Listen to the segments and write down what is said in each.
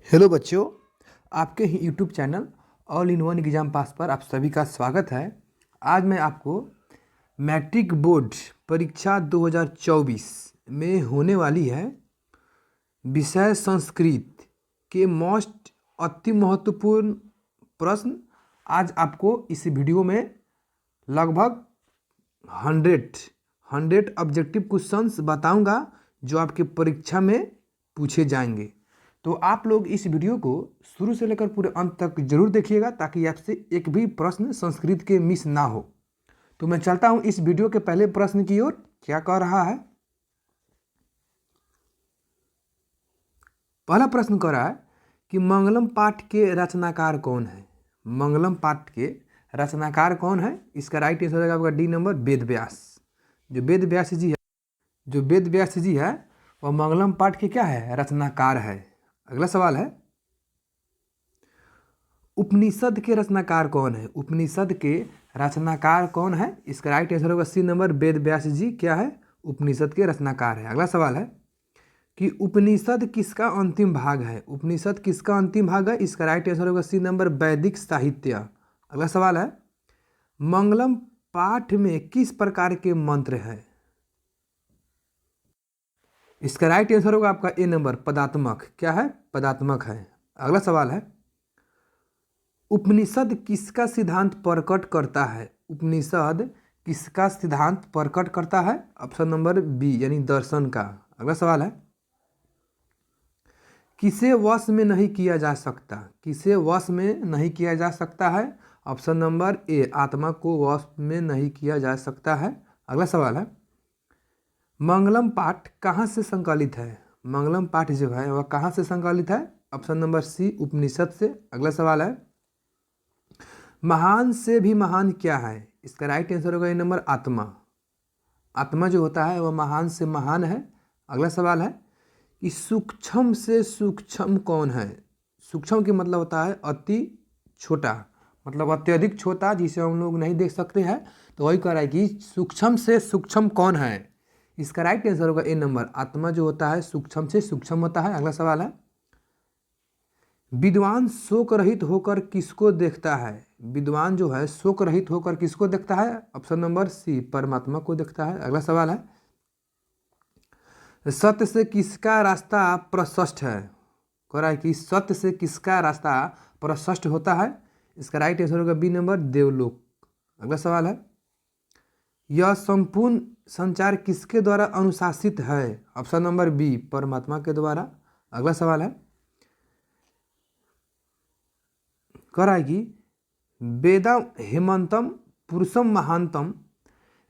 Hello बच्चों, आपके ही YouTube channel all in one exam pass पर आप सभी का स्वागत है। आज मैं आपको मैट्रिक बोर्ड परीक्षा 2024 में होने वाली है विषय संस्कृत के मोस्ट अति महत्वपूर्ण प्रश्न आज आपको इस वीडियो में लगभग 100 ऑब्जेक्टिव क्वेश्चंस बताऊंगा जो आपके परीक्षा में पूछे जाएंगे। तो आप लोग इस वीडियो को शुरू से लेकर पूरे अंत तक जरूर देखिएगा ताकि आपसे एक भी प्रश्न संस्कृत के मिस ना हो। तो मैं चलता हूं इस वीडियो के पहले प्रश्न की ओर। क्या कह रहा है? पहला प्रश्न कह रहा है कि मंगलम पाठ के रचनाकार कौन है। मंगलम पाठ के रचनाकार कौन है? इसका राइट आंसर हो जाएगा आपका डी नंबर, वेद व्यास। जो वेद व्यास जी है वह मंगलम पाठ के क्या है? रचनाकार है। अगला सवाल है, उपनिषद के रचनाकार कौन है? उपनिषद के रचनाकार कौन है? इसका राइट आंसर होगा सी नंबर, वेद व्यास जी क्या है? उपनिषद के रचनाकार है। अगला सवाल है कि उपनिषद किसका अंतिम भाग है? उपनिषद किसका अंतिम भाग है? इसका राइट आंसर होगा सी नंबर, वैदिक साहित्य। अगला सवाल है, मंगलम पाठ में किस प्रकार के मंत्र है? इसका राइट आंसर होगा आपका ए नंबर, पदात्मक। क्या है? पदात्मक है। अगला सवाल है, उपनिषद किसका सिद्धांत प्रकट करता है? उपनिषद किसका सिद्धांत प्रकट करता है? ऑप्शन नंबर बी यानी दर्शन का। अगला सवाल है, किसे वश में नहीं किया जा सकता? किसे वश में नहीं किया जा सकता है? ऑप्शन नंबर ए, आत्मा को वश में नहीं किया जा सकता है। अगला सवाल है, मंगलम पाठ कहाँ से संकलित है? मंगलम पाठ जो है वह कहाँ से संकलित है? ऑप्शन नंबर सी, उपनिषद से। अगला सवाल है, महान से भी महान क्या है? इसका राइट आंसर होगा ए नंबर, आत्मा। आत्मा जो होता है वह महान से महान है। अगला सवाल है कि सूक्ष्म से सूक्ष्म कौन है? सूक्ष्म की मतलब होता है अति छोटा, मतलब अत्यधिक छोटा जिसे हम लोग नहीं देख सकते हैं। तो वही कह रहा है कि सूक्ष्म से सूक्ष्म कौन है? इसका राइट आंसर होगा ए नंबर, आत्मा जो होता है सूक्ष्म से सूक्ष्म होता है। अगला सवाल है, विद्वान शोक रहित होकर किसको देखता है? विद्वान जो है शोक रहित होकर किसको देखता है? ऑप्शन नंबर सी, परमात्मा को देखता है। अगला सवाल है, सत्य से किसका रास्ता प्रशस्त है? कह रहा है कि सत्य से किसका रास्ता प्रशस्त होता है? इसका राइट आंसर होगा बी नंबर, देवलोक। अगला सवाल है, यह संपूर्ण संचार किसके द्वारा अनुशासित है? ऑप्शन नंबर बी, परमात्मा के द्वारा। अगला सवाल है, कह रहा है कि वेदा हेमंतम पुरुषम महानतम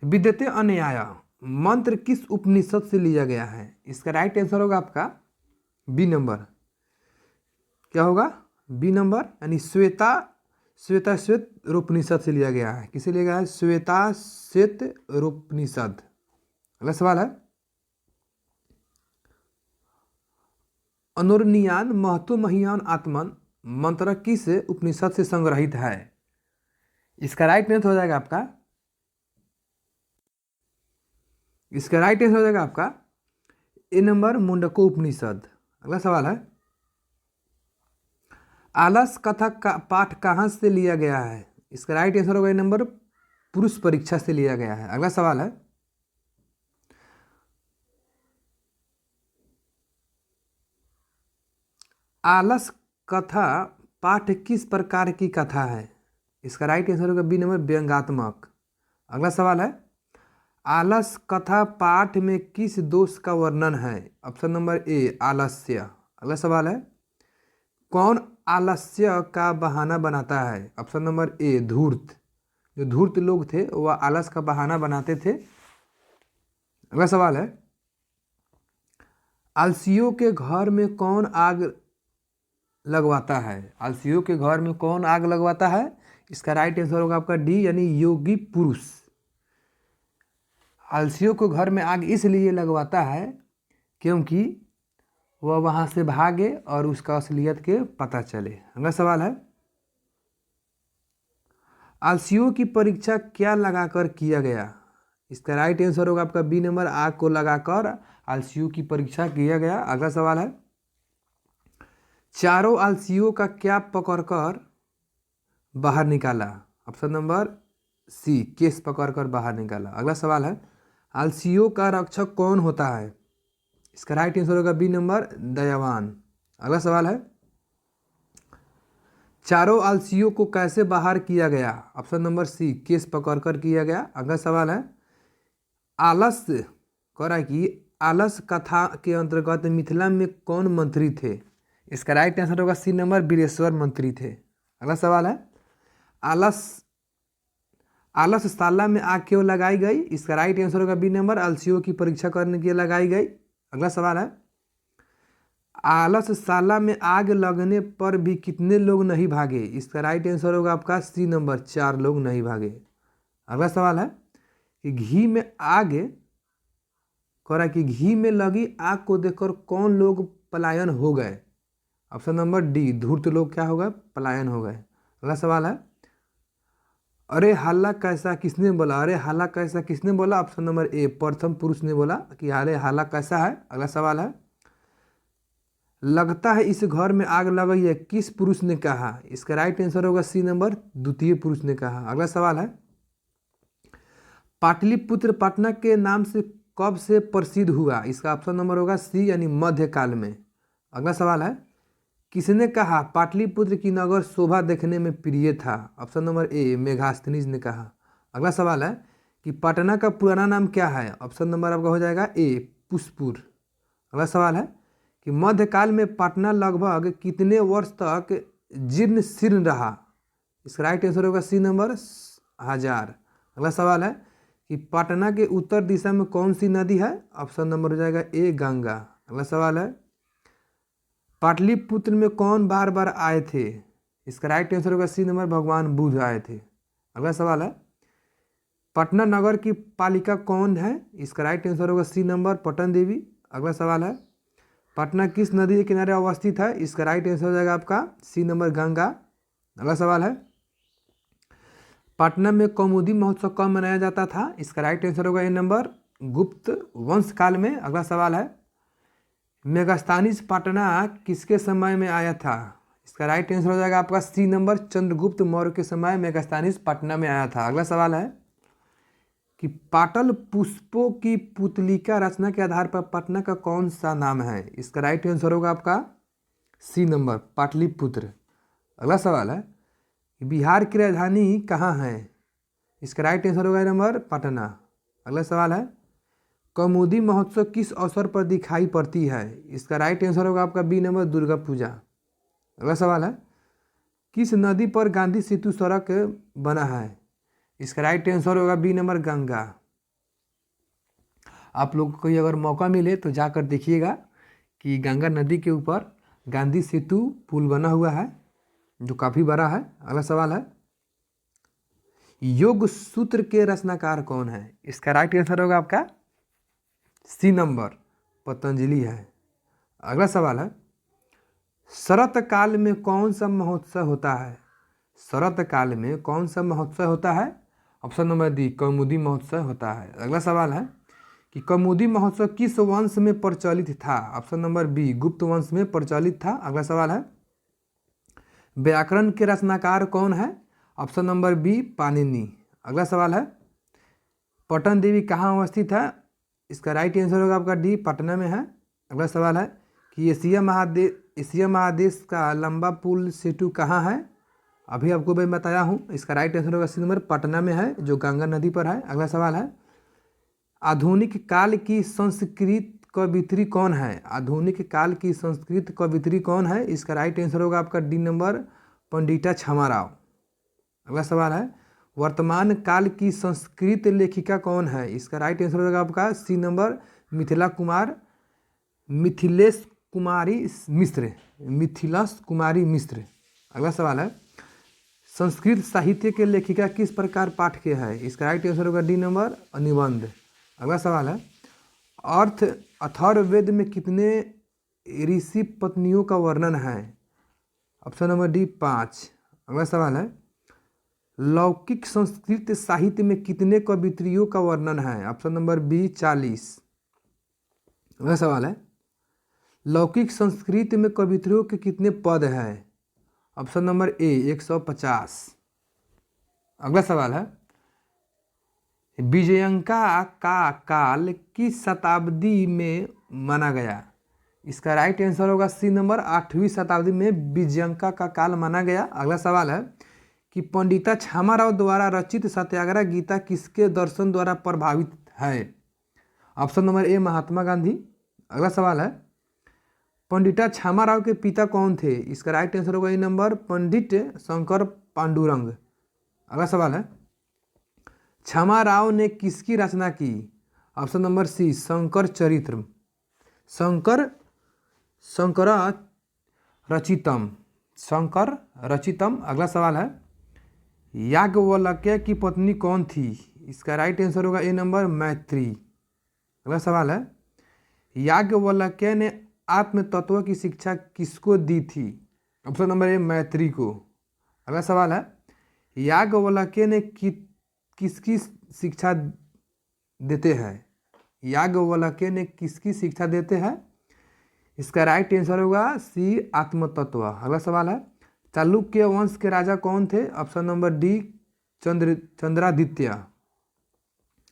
विद्यते अन्याय मंत्र किस उपनिषद से लिया गया है? इसका राइट आंसर होगा आपका बी नंबर। क्या होगा? बी नंबर यानी श्वेत रूपनिषद से लिया गया है। किसे लिया गया है? श्वेत रूपनिषद। अगला सवाल है, अनुरनियान महतो महियान आत्मन मंत्र किस उपनिषद से संग्रहित है? इसका राइट आंसर हो जाएगा आपका, इसका राइट आंसर हो जाएगा आपका ए नंबर, मुंडको उपनिषद। अगला सवाल है, आलस कथा का पाठ कहाँ से लिया गया है? इसका राइट आंसर होगा ए नंबर, पुरुष परीक्षा से लिया गया है। अगला सवाल है, आलस कथा पाठ किस प्रकार की कथा है? इसका राइट आंसर होगा बी नंबर, व्यंग्यात्मक। अगला सवाल है, आलस कथा पाठ में किस दोष का वर्णन है? ऑप्शन नंबर ए, आलस्य। अगला सवाल है, कौन आलस्य का बहाना बनाता है? ऑप्शन नंबर ए, धूर्त। जो धूर्त लोग थे वह आलस का बहाना बनाते थे। अगला सवाल है, आलसियों के घर में कौन आग लगवाता है? आलसियों के घर में कौन आग लगवाता है? इसका राइट आंसर होगा आपका डी यानी योगी पुरुष। आलसियों को घर में आग इसलिए लगवाता है क्योंकि वह वहाँ से भागे और उसका असलियत के पता चले। अगला सवाल है, आलसियों की परीक्षा क्या लगाकर किया गया? इसका राइट आंसर होगा आपका बी नंबर, आग को लगाकर आलसियों की परीक्षा किया गया। अगला सवाल है, चारों आलसियों का क्या पकड़कर बाहर निकाला? ऑप्शन नंबर सी, केस पकड़कर बाहर निकाला। अगला सवाल है, आलसियों का रक्षक कौन होता है? इसका राइट आंसर होगा बी नंबर, दयावान। अगला सवाल है, चारों आलसियों को कैसे बाहर किया गया? ऑप्शन नंबर सी, केस पकड़कर किया गया। अगला सवाल है, आलस करा कि आलस कथा के अंतर्गत मिथिला में कौन मंत्री थे? इसका राइट आंसर होगा सी नंबर, वीरेश्वर मंत्री थे। अगला सवाल है, आलस आलसशाला में आग क्यों लगाई गई? इसका राइट आंसर होगा बी नंबर, आलसियों की परीक्षा करने के लिए लगाई गई। अगला सवाल है, आलसशाला में आग लगने पर भी कितने लोग नहीं भागे? इसका राइट आंसर होगा आपका सी नंबर, 4 लोग नहीं भागे। अगला सवाल है कि घी में लगी आग को देखकर कौन लोग पलायन हो गए? ऑप्शन नंबर डी, धूर्त लोग क्या हो गए? पलायन हो गए। अगला सवाल है, अरे हल्ला कैसा किसने बोला? अरे हल्ला कैसा किसने बोला? ऑप्शन नंबर ए, प्रथम पुरुष ने बोला कि अरे हल्ला कैसा है। अगला सवाल है, लगता है इस घर में आग लग गई है, किस पुरुष ने कहा? इसका राइट आंसर होगा सी नंबर, द्वितीय पुरुष ने कहा। अगला सवाल है, पाटलिपुत्र पटना के नाम से कब से प्रसिद्ध हुआ? इसका ऑप्शन नंबर होगा सी, यानी मध्यकाल में। अगला सवाल है, किसने कहा पाटलिपुत्र की नगर शोभा देखने में प्रिय था? ऑप्शन नंबर ए, मेघास्थनीज ने कहा। अगला सवाल है कि पटना का पुराना नाम क्या है? ऑप्शन नंबर आपका हो जाएगा ए, पुष्पुर। अगला सवाल है कि मध्यकाल में पटना लगभग कितने वर्ष तक जीर्ण शीर्ण रहा? इसका राइट आंसर होगा सी नंबर, 1000। अगला सवाल है कि पटना के उत्तर दिशा में कौन सी नदी है? ऑप्शन नंबर हो जाएगा ए, गंगा। अगला सवाल है, पाटलिपुत्र में कौन बार बार आए थे? इसका राइट आंसर होगा सी नंबर, भगवान बुद्ध आए थे। अगला सवाल है, पटना नगर की पालिका कौन है? इसका राइट आंसर होगा सी नंबर, पटन देवी। अगला सवाल है, पटना किस नदी के किनारे अवस्थित है? इसका राइट आंसर हो जाएगा आपका सी नंबर, गंगा। अगला सवाल है, पटना में कौमुदी महोत्सव कब मनाया जाता था? इसका राइट आंसर होगा ए नंबर, गुप्त वंश काल में। अगला सवाल है, मेगास्थनीज पटना किसके समय में आया था? इसका राइट आंसर हो जाएगा आपका सी नंबर, चंद्रगुप्त मौर्य के समय मेगास्थनीज पटना में आया था। अगला सवाल है कि पाटल पुष्पों की पुतलिका रचना के आधार पर पटना का कौन सा नाम है? इसका राइट आंसर होगा आपका सी नंबर, पाटलिपुत्र। अगला सवाल है कि बिहार की राजधानी कहाँ है? इसका राइट आंसर होगा नंबर, पटना। अगला सवाल है, कौमुदी महोत्सव किस अवसर पर दिखाई पड़ती है? इसका राइट आंसर होगा आपका बी नंबर, दुर्गा पूजा। अगला सवाल है, किस नदी पर गांधी सेतु सड़क बना है? इसका राइट आंसर होगा बी नंबर, गंगा। आप लोग को अगर मौका मिले तो जाकर देखिएगा कि गंगा नदी के ऊपर गांधी सेतु पुल बना हुआ है, जो काफ़ी बड़ा है। अगला सवाल है, योग सूत्र के रचनाकार कौन है? इसका राइट आंसर होगा आपका सी नंबर, पतंजलि है। अगला सवाल है, शरत काल में कौन सा महोत्सव होता है? शरत काल में कौन सा महोत्सव होता है? ऑप्शन नंबर डी, कौमुदी महोत्सव होता है। अगला सवाल है कि कौमुदी महोत्सव किस वंश में प्रचलित था? ऑप्शन नंबर बी, गुप्त वंश में प्रचलित था। अगला सवाल है, व्याकरण के रचनाकार कौन है? Option number B, Panini. अगला सवाल है, पटन देवी कहाँ अवस्थित है? इसका राइट आंसर होगा आपका डी, पटना में है। अगला सवाल है कि एशिया महादेश का लंबा पुल सेतु कहाँ है? अभी आपको मैं बताया हूँ। इसका राइट आंसर होगा सी नंबर, पटना में है, जो गंगा नदी पर है। अगला सवाल है, आधुनिक काल की संस्कृत कवित्री कौन है? आधुनिक काल की संस्कृत कवित्री कौन है? इसका राइट आंसर होगा आपका डी नंबर, पंडिता क्षमाराव। अगला सवाल है, वर्तमान काल की संस्कृत लेखिका कौन है? इसका राइट आंसर होगा आपका सी नंबर, मिथिलेश कुमारी मिश्र। अगला सवाल है, संस्कृत साहित्य के लेखिका किस प्रकार पाठ के है? इसका राइट आंसर होगा डी नंबर, निबंध। अगला सवाल है, अथर्ववेद में कितने ऋषि पत्नियों का वर्णन है? Option number D, 5। अगला सवाल है, लौकिक संस्कृत साहित्य में कितने कवित्रियों का वर्णन है? Option number B, 40। अगला सवाल है, लौकिक संस्कृत में कवित्रियों के कितने पद हैं? Option number A 150। अगला सवाल है, विजयंका का काल किस शताब्दी में माना गया? इसका राइट आंसर होगा सी नंबर 8वीं शताब्दी में विजयंका का काल माना गया। अगला सवाल है कि पंडिता छामाराव द्वारा रचित सत्याग्रह गीता किसके दर्शन द्वारा प्रभावित है? Option number A Mahatma Gandhi. अगला सवाल है, पंडिता छामाराव के पिता कौन थे? इसका राइट आंसर होगा ए नंबर पंडित शंकर पांडुरंग। अगला सवाल है, छामाराव ने किसकी रचना की? ऑप्शन नंबर सी शंकर चरित्र, शंकर रचितम। अगला सवाल है, याज्ञवल्क्य की पत्नी कौन थी? इसका राइट आंसर होगा ए नंबर मैत्री। अगला सवाल है, याज्ञवल्क्य ने आत्म तत्व की शिक्षा किसको दी थी? ऑप्शन नंबर ए मैत्री को। अगला सवाल है, याज्ञवल्क्य ने किसकी शिक्षा देते हैं? याज्ञवल्क्य ने किसकी शिक्षा देते हैं? इसका राइट आंसर होगा सी आत्मतत्व। अगला सवाल है, चालुक्य वंश के राजा कौन थे? Option number D Chandraditya.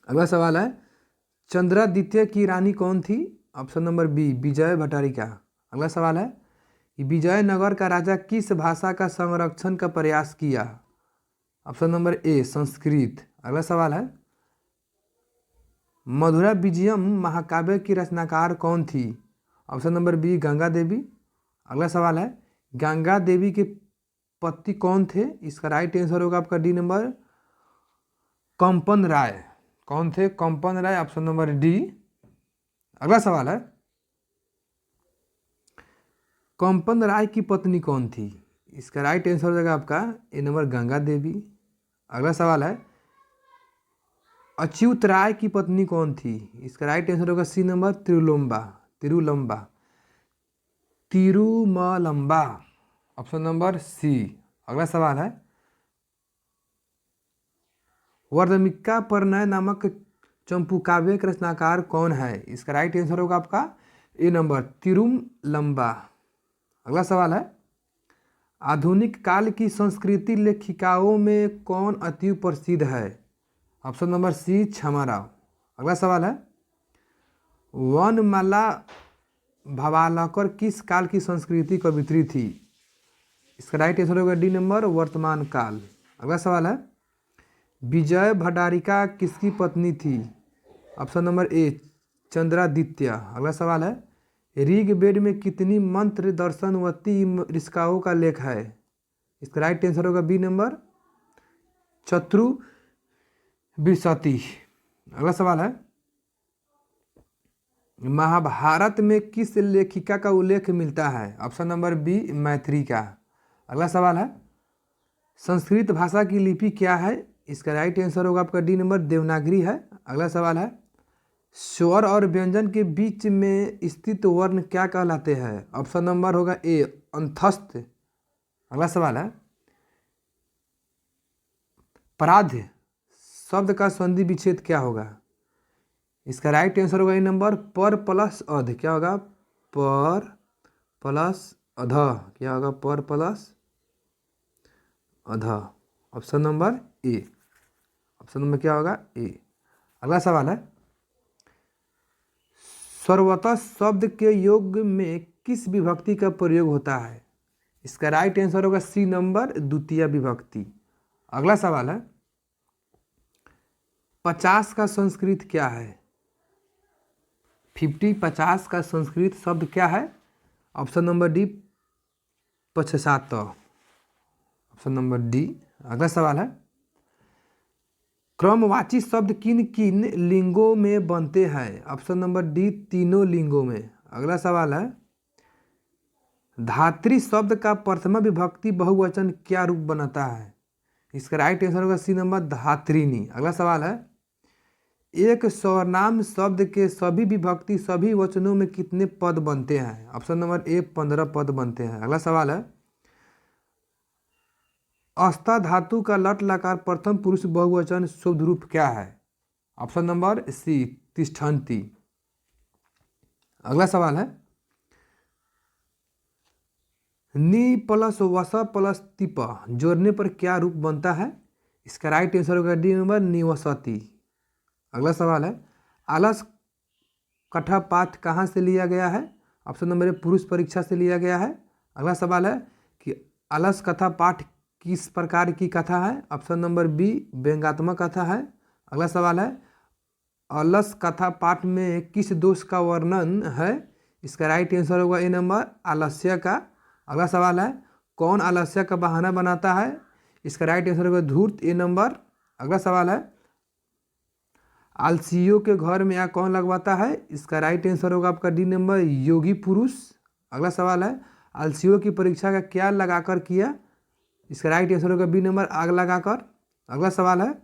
अगला सवाल है, चंद्रादित्य की रानी कौन थी? Option number B Vijay Bhattarika. अगला सवाल है, विजयनगर का राजा किस भाषा का संरक्षण का प्रयास किया? Option number A Sanskrit. अगला सवाल है, मधुरा विजयम महाकाव्य की रचनाकार कौन थी? Option number B Ganga Devi. अगला सवाल है, गंगा देवी के पति कौन थे? इसका राइट आंसर होगा आपका डी नंबर कंपन राय। कौन थे? कंपन राय, ऑप्शन नंबर डी। अगला सवाल है, कंपन राय की पत्नी कौन थी? इसका राइट आंसर हो जाएगा आपका ए नंबर गंगा देवी। अगला सवाल है, अच्युत राय की पत्नी कौन थी? इसका राइट आंसर होगा C number Tirumalamba, option number C. अगला सवाल है, वर्धमिका परिणय नामक चंपू काव्य के रचनाकार कौन है? इसका राइट आंसर होगा आपका ए नंबर तिरुमलंबा। अगला सवाल है, आधुनिक काल की संस्कृति लेखिकाओं में कौन अति प्रसिद्ध है? Option number C Chamarao. अगला सवाल है, वनमाला भावालकर किस काल की संस्कृति कवित्री थी? इसका राइट आंसर होगा डी नंबर वर्तमान काल। अगला सवाल है, विजय भट्टारिका किसकी पत्नी थी? Option number A Chandraditya. अगला सवाल है, ऋग्वेद में कितनी मंत्र दर्शनवती ऋषिकाओं का लेख है? इसका राइट आंसर होगा बी नंबर चतुर्विंशति। अगला सवाल है, महाभारत में किस लेखिका का उल्लेख मिलता है? ऑप्शन नंबर बी मैत्री का। अगला सवाल है, संस्कृत भाषा की लिपि क्या है? इसका राइट आंसर होगा आपका डी नंबर देवनागरी है। अगला सवाल है, स्वर और व्यंजन के बीच में स्थित वर्ण क्या कहलाते हैं? ऑप्शन नंबर होगा ए अंतस्थ। अगला सवाल है, पराध्य शब्द का संधि विच्छेद क्या होगा? इसका राइट आंसर होगा ए नंबर पर प्लस अध। क्या होगा? पर प्लस अध। क्या होगा? पर प्लस अध। Option number A. Option number क्या होगा? ए। अगला सवाल है, सर्वतः शब्द के योग में किस विभक्ति का प्रयोग होता है? इसका राइट आंसर होगा सी नंबर द्वितीय विभक्ति। अगला सवाल है, 50 का संस्कृत क्या है? 50 का संस्कृत शब्द क्या है? ऑप्शन नंबर डी पश्चात। Option number D. अगला सवाल है, क्रमवाची शब्द किन किन लिंगों में बनते हैं? ऑप्शन नंबर डी तीनों लिंगों में। अगला सवाल है, धात्री शब्द का प्रथमा विभक्ति बहुवचन क्या रूप बनाता है? इसका राइट आंसर होगा सी नंबर धात्रिणी। अगला सवाल है, एक सर्वनाम शब्द के सभी विभक्ति सभी वचनों में कितने पद बनते हैं? ऑप्शन नंबर ए 15 पद बनते हैं। अगला सवाल है, अस्था धातु का लट लकार प्रथम पुरुष बहुवचन शुद्ध रूप क्या है? ऑप्शन नंबर सी तिष्ठन्ति। अगला सवाल है, नी प्लस वस प्लस तिप जोड़ने पर क्या रूप बनता है? इसका राइट आंसर होगा डी नंबर निवसति। अगला सवाल है, आलस कथा पाठ कहाँ से लिया गया है? ऑप्शन नंबर ए पुरुष परीक्षा से लिया गया है। अगला सवाल है कि आलस कथा पाठ किस प्रकार की कथा है? ऑप्शन नंबर बी व्यंग्यात्मक कथा है। अगला सवाल है, आलस कथा पाठ में किस दोष का वर्णन है? इसका राइट आंसर होगा ए नंबर आलस्य का। अगला सवाल है, कौन आलस्य का बहाना बनाता है? इसका राइट आंसर होगा धूर्त, ए नंबर। अगला सवाल है, आलसियों के घर में आग कौन लगवाता है? इसका राइट आंसर होगा आपका डी नंबर योगी पुरुष। अगला सवाल है, आलसियों की परीक्षा का क्या लगाकर किया? इसका राइट आंसर होगा बी नंबर आग लगाकर। अगला सवाल है,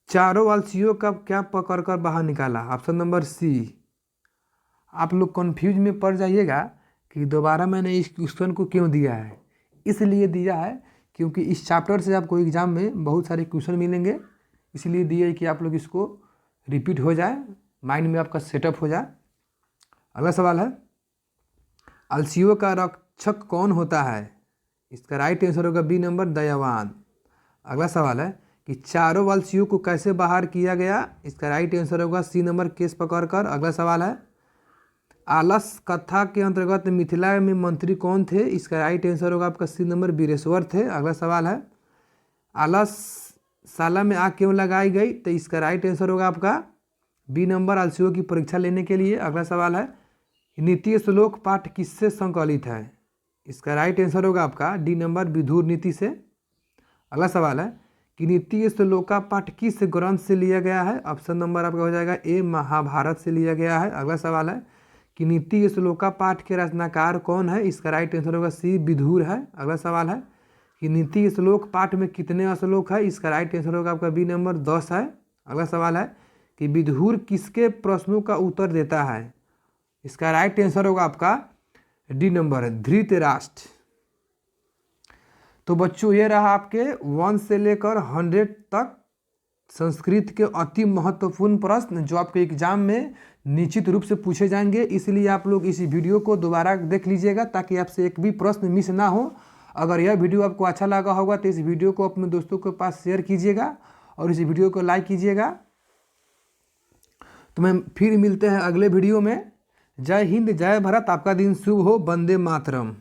चारों आलसियों का क्या पकड़कर बाहर निकाला? Option number C. आप लोग कंफ्यूज में पड़ जाइएगा कि दोबारा मैंने इस क्वेश्चन को क्यों दिया है। इसलिए दिया है क्योंकि इस चैप्टर से आपको एग्जाम में बहुत सारे क्वेश्चन मिलेंगे, इसलिए दिया है कि आप लोग इसको रिपीट हो जाए, माइंड में आपका सेटअप हो जाए। अगला सवाल है, आलसियों का रक्षक कौन होता है? इसका राइट आंसर होगा बी नंबर दयावान। अगला सवाल है कि चारों आलसियों को कैसे बाहर किया गया? इसका राइट आंसर होगा सी नंबर केस पकड़कर। अगला सवाल है, आलस कथा के अंतर्गत मिथिला में मंत्री कौन थे? इसका राइट आंसर होगा आपका सी नंबर वीरेश्वर थे। अगला सवाल है, आलस साला में आग क्यों लगाई गई? तो इसका राइट आंसर होगा आपका बी नंबर आलसियों की परीक्षा लेने के लिए। अगला सवाल है, नीति श्लोक पाठ किससे संकलित है? इसका राइट आंसर होगा आपका डी नंबर विधुर नीति से। अगला सवाल है कि नीति श्लोका पाठ किस ग्रंथ से लिया गया है? ऑप्शन नंबर आपका हो जाएगा ए महाभारत से लिया गया है। अगला सवाल है कि नीति श्लोका पाठ के रचनाकार कौन है? इसका राइट आंसर होगा सी विधुर है। अगला सवाल है कि नीति श्लोक पाठ में कितने श्लोक है? इसका राइट आंसर होगा आपका बी नंबर 10 है। अगला सवाल है कि विधुर किसके प्रश्नों का उत्तर देता है? इसका राइट आंसर होगा आपका डी नंबर धृतराष्ट्र। तो बच्चों ये रहा आपके 1 से लेकर 100 तक संस्कृत के अति महत्वपूर्ण प्रश्न जो आपके एग्जाम में निश्चित रूप से पूछे जाएंगे। इसलिए आप लोग इस वीडियो को दोबारा देख लीजिएगा ताकि आपसे एक भी प्रश्न मिस ना हो। अगर यह वीडियो आपको अच्छा लगा होगा तो इस वीडियो को अपने दोस्तों के पास शेयर कीजिएगा और इस वीडियो को लाइक कीजिएगा। तो मैं फिर मिलते हैं अगले वीडियो में। जय हिंद, जय भारत, आपका दिन शुभ हो। वंदे मातरम।